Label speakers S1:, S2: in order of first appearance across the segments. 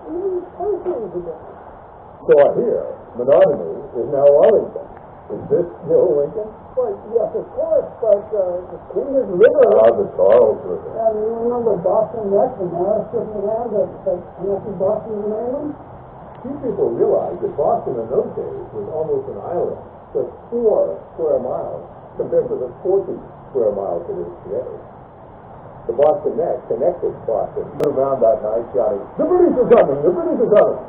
S1: centuries ago.
S2: So I hear monogamy is now Arlington. Is this still Lincoln?
S1: Well, yes, of course, but the Queen's River...
S2: The Charles River.
S1: And you remember Boston Neck, the narrow strip of land that connected Boston to Maryland?
S2: Few people realize that Boston in those days was almost an island, just 4 square miles, compared to the 40 square miles it is today. The Boston Neck connected Boston. We were around that night shouting, "The British are coming! The British are coming!"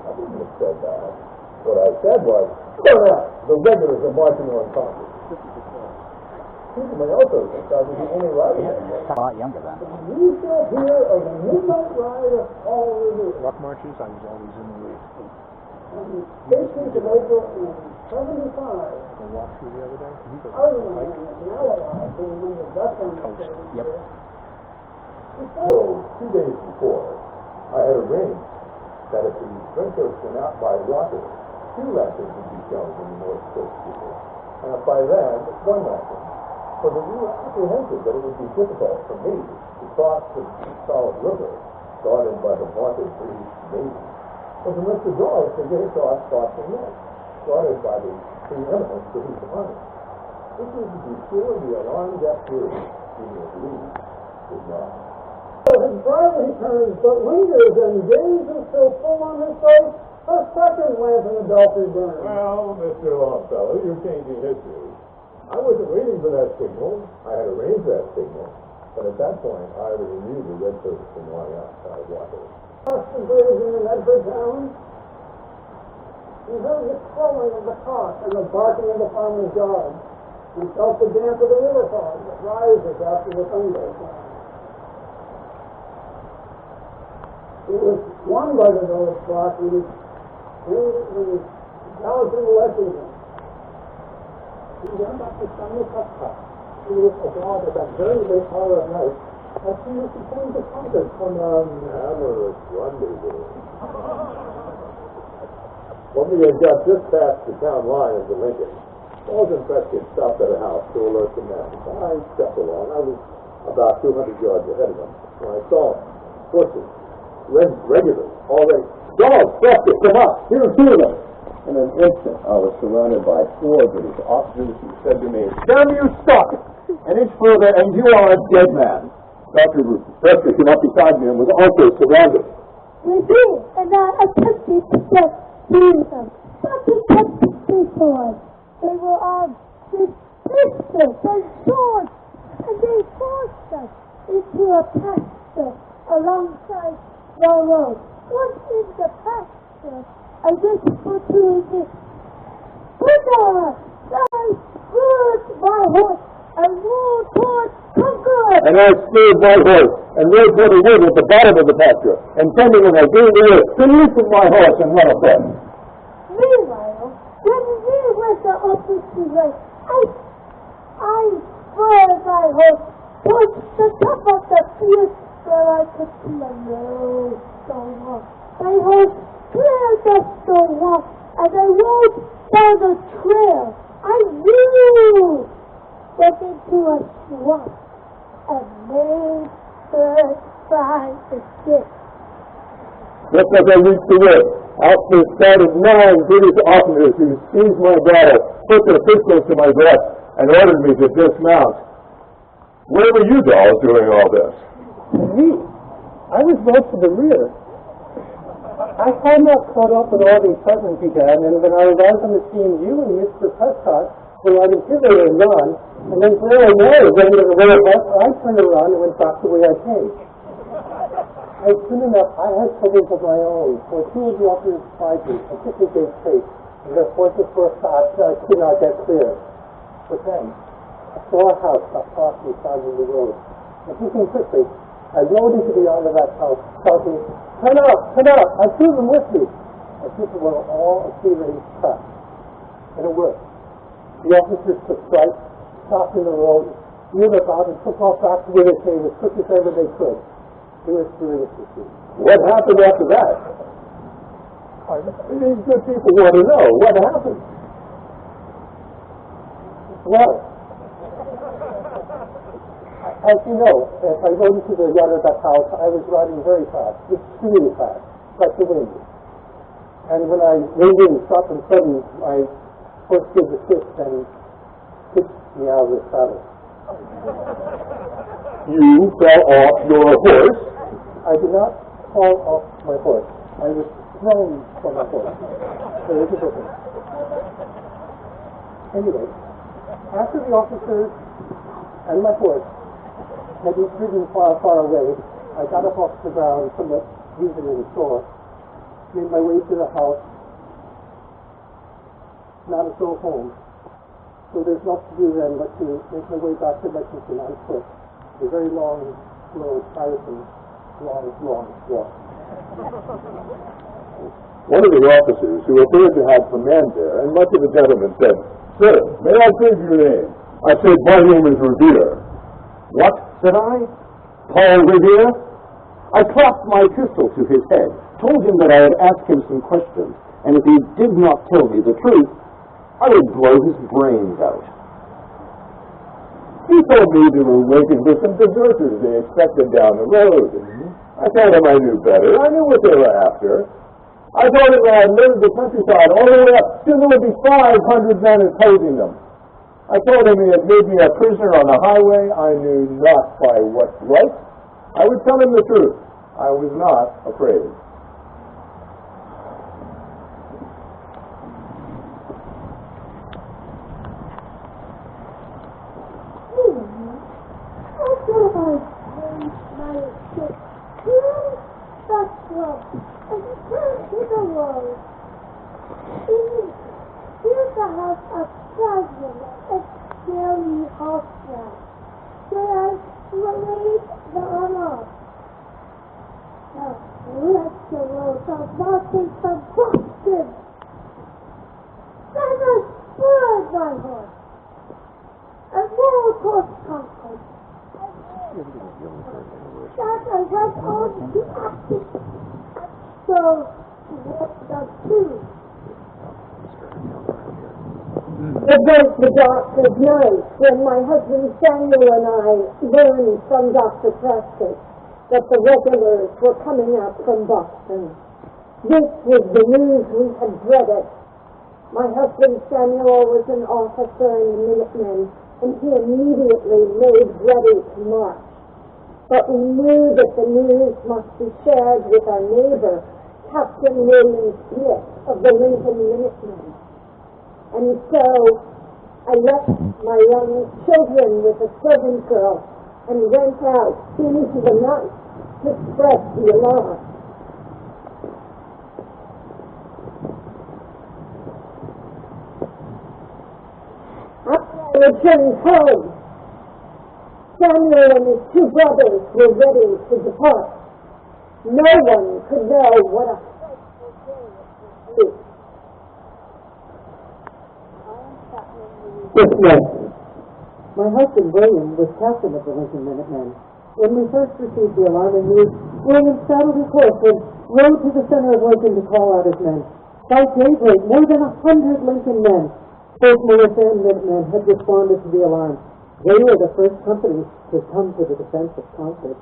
S2: I didn't have said that. What I said was, "Turn out! The regulars are marching on Congress." People may also think I was the only writer.
S3: A lot younger then.
S1: You shall hear of the midnight ride of Paul Revere.
S4: Rock marches, I was always in the lead.
S1: On the 18th of April in 75.
S4: I walked through the other day.
S1: Other than that, now alive, who remembers that one?
S3: Yep.
S2: So, 2 days before, I had arranged that if the drinkers went out by rocket, 2 lanterns would be shown in the North Coast people. And by then, 1 lantern. So that we were apprehensive that it would be difficult for me to cross the solid river, guarded by the vaunted British Navy, or for Mr. Dawes to get across Boston Neck, guarded by the preeminent British Army. This was before the alarm got through, even if Lee did not.
S1: So his bridle he turns, but lingers and gazes so full on his face, a second lamp in the belfry burns.
S2: Well, Mr. Longfellow, you're changing history. I wasn't waiting for that signal. I had arranged that signal, but at that point, I already knew the red coats from lying outside Waterloo.
S1: Across the bridge in the Medford town, he heard the crowing of the cock and the barking of the farmer's dog, and felt the damp of the river fog that rises after the sun goes down. He was won by the village clock when he galloped into Lexington. He went up to Samuel Cupcake. He was abroad at that very late hour of night, as he was returning to Congress from
S2: Amorous rendezvous. When we had got just past the town line into Lincoln, Charles and Prescott stopped at a house to alert the men. I stepped along. I was about 200 yards ahead of them when I saw horses, regulars, already. "Charles, Prescott, come up! Here are 2 of them!" In an instant, I was surrounded by 4 British officers who said to me, "Damn you, stop! An inch further and you are a dead man." Dr. Prescott came up beside me and was also surrounded.
S5: Revere and I attempted to get through them, but the tactics for us. They were armed with pistols and swords, and they forced us into a pasture alongside the road. Once in the pasture, I whispered to him, "Brother, I spurred my horse and rode towards Concord."
S2: And I spurred my horse and rode toward the wood at the bottom of the pasture, intending as I gained the earth to leap from my horse and run afresh.
S5: Meanwhile, when we went the opposite way, I spurred my horse towards the top of the field where I could see a low stone wall. My horse cleared the stone wall, and I rode down the trail. I knew went into a swamp and made good by the stick.
S2: Just as I reached the wood, out there started 9 British officers who seized my bridle, put their pistols to my breast, and ordered me to dismount. Where were you, dolls, doing all this?
S6: Me? I was most of the rear. I had not caught up with all the excitement began, and when I arrived on the scene, you and Mr. Prescott were riding hither and yon, and then there I was, going to the river bus, I turned around and went back the way I came. And soon enough, I had troubles of my own, for 2 of the officers spied me, and quickly gave chase, and their horses were fast, and I could not get clear. But then, I saw a house across the side of the road, and thinking quickly, I rode into the yard of that house, shouting, "Turn out! Turn out! I see them with me!" And people were all appearing trapped. And it worked. The officers took fright, stopped in the road, wheeled about, and took off back to where they came as quick as ever they could. It was curious to see.
S2: What happened after that? These good people want to know what happened.
S6: Well, as you know, as I rode into the yard of that house, I was riding very fast, extremely fast. got the wind. And when I reined in, stop and sudden, my horse gives a kick and kicks me out of the saddle.
S2: You fell off your horse?
S6: I did not fall off my horse. I was thrown from my horse. There is a difference. Anyway, after the officers and my horse had been ridden far, far away, I got up off the ground somewhat easily and sore, made my way to the house, not a soul home. So there's nothing to do then but to make my way back to Lexington on foot. A very long, slow, tiresome, long walk.
S2: One of the officers, who appeared to have command there, and much of the gentlemen, said, "Sir, may I take your name?" I said, "My name is Revere." "What?" said I. "Paul Revere?" I clapped my pistol to his head, told him that I had asked him some questions, and if he did not tell me the truth, I would blow his brains out. He told me they were waiting for some deserters they expected down the road. I told him I knew better. I knew what they were after. I told him I had lived the countryside all the way up till there would be 500 men opposing them. I told him he had made me a prisoner on the highway. I knew not by what right. I would tell him the truth. I was not afraid.
S5: It was the doctor's night when my husband Samuel and I learned from Dr. Prescott that the regulars were coming out from Boston. This was the news we had dreaded. My husband Samuel was an officer in the Minutemen, and he immediately made ready to march. But we knew that the news must be shared with our neighbor, Captain William Smith of the Lincoln Minutemen. And so I left my young children with a servant girl and went out into the night to spread the alarm. After I returned home, Samuel and his two brothers were ready to depart. No one could know what a frightful day it would be.
S6: Yes, yes. My husband, William, was captain of the Lincoln Minutemen. When we first received the alarming news, William saddled his horse and rode to the center of Lincoln to call out his men. By daybreak, more than 100 Lincoln men, both militia and Minutemen, had responded to the alarm. They were the first company to come to the defense of Concord.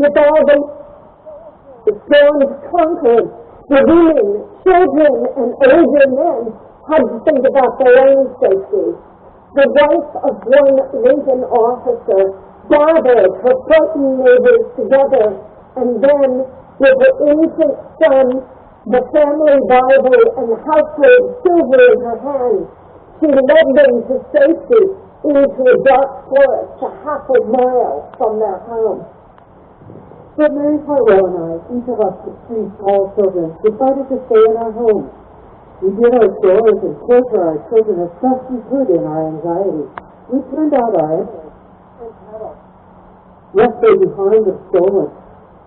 S5: With all the storms conquered, the women, children, and older men had to think about their own safety. The wife of one Lincoln officer gathered her frightened neighbors together, and then, with her infant son, the family Bible, and household silver in her hand, she led them to safety into a dark forest a half a mile from their home.
S6: But Mary Harwell and I, each of us with 3 small children, decided to stay in our homes. We did our chores and cared for our children as best we could in our anxiety. We turned out our enemies and cattle. Left they behind and stolen.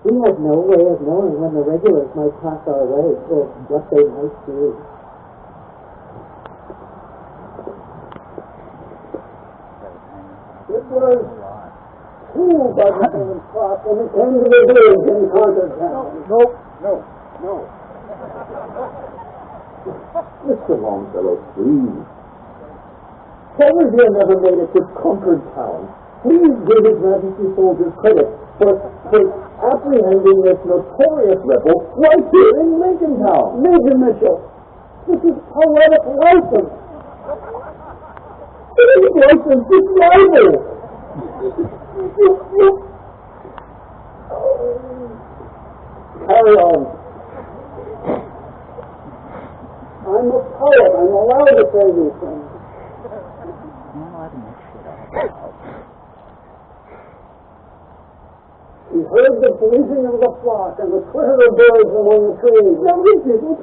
S6: We had no way of knowing when the regulars might pass our way or what they might do.
S1: It was 2 by the 7 o'clock when it came to the village in Concord County.
S2: No. Mr. Longfellow, please. Revere never made it to Concord Town. Please give His Majesty's soldiers credit for
S3: for apprehending this notorious rebel right here in Lincoln Town.
S1: Major Mitchell, this is poetic license.
S3: It is license, it's libel.
S1: Carry on. I'm a poet. I'm allowed to say these things. He heard the bleating of the flock and the twitter of birds among the trees. No, he didn't.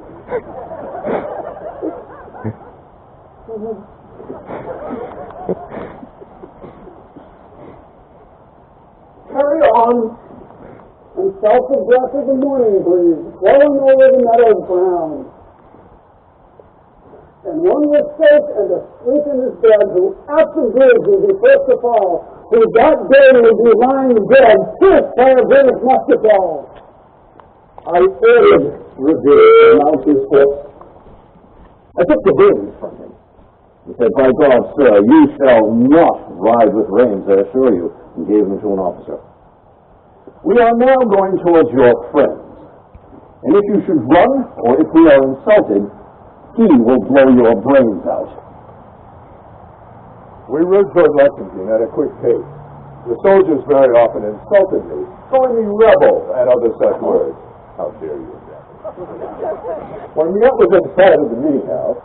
S1: Carry on. And felt the breath of the morning breeze blowing over the meadows brown. And one was safe and asleep in his bed, who at the bridge would be first to fall, who that day would be lying dead, pierced by a British musket ball.
S3: I ordered Revere to mount his horse. I took the reins from him. He said, "By God, sir, you shall not ride with reins, I assure you," and gave them to an officer. "We are now going towards your friends, and if you should run, or if we are insulted, he will blow your brains out."
S2: We rode toward Lexington at a quick pace. The soldiers very often insulted me, calling me rebel and other such words. How dare you, Jack? When we got within sight of the meeting house,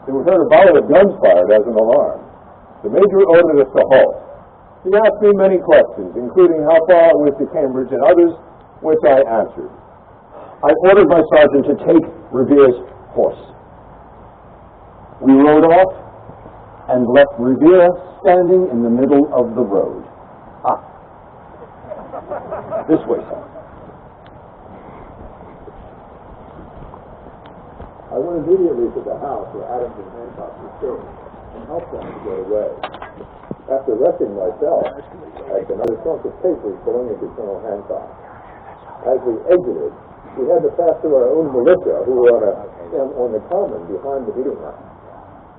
S2: we heard a volley of guns fired as an alarm. The major ordered us to halt. He asked me many questions, including how far it was to Cambridge and others, which I answered.
S3: I ordered my sergeant to take Revere's horse. We rode off and left Revere standing in the middle of the road. This way, sir.
S2: I went immediately to the house where Adams and Hancock were staying and helped them to get away. After resting myself, I had another trunk of papers belonging to Colonel Hancock. As we exited, we had to pass through our own militia who were on the common behind the meeting house.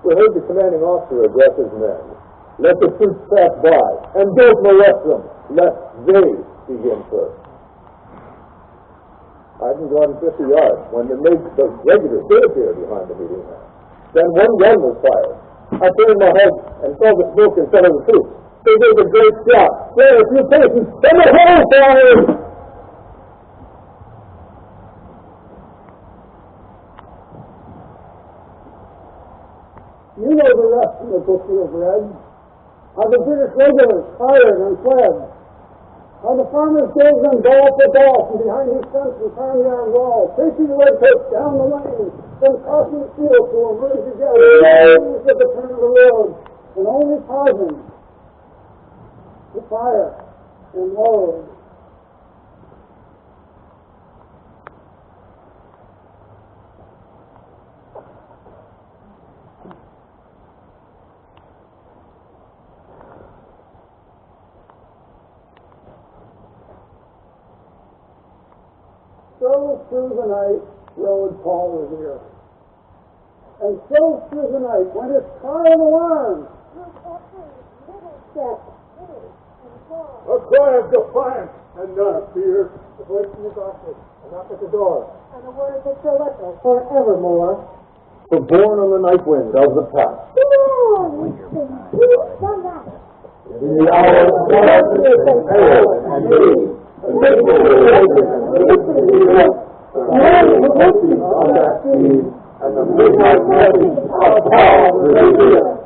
S2: We heard the commanding officer address his men. "Let the troops pass by, and don't molest them, lest they begin first." I hadn't gone 50 yards when the regulars did appear behind the meeting house. Then one gun was fired. I turned my head and saw the smoke in front of the troops. They gave a great shot. There, a few paces, then the whole fired!
S1: You know the rest of the book you have read. How the British regulars fired and fled. How the farmers gave them ball for ball from behind each fence and farmyard wall, chasing the redcoats down the lane, then crossing the field to emerge again at the turn of the road, and only pausing to fire and load. So through the night rode Paul Revere. And so through the night went his cry of alarm.
S2: A cry of defiance and not of fear.
S1: The voice in the darkness, a knock at the door.
S5: And a word that shall echo forevermore.
S3: The born on the night wind of the past. In the hour of darkness and peril and need, the mercy of that seed, and the midnight mercy of Paul Revere.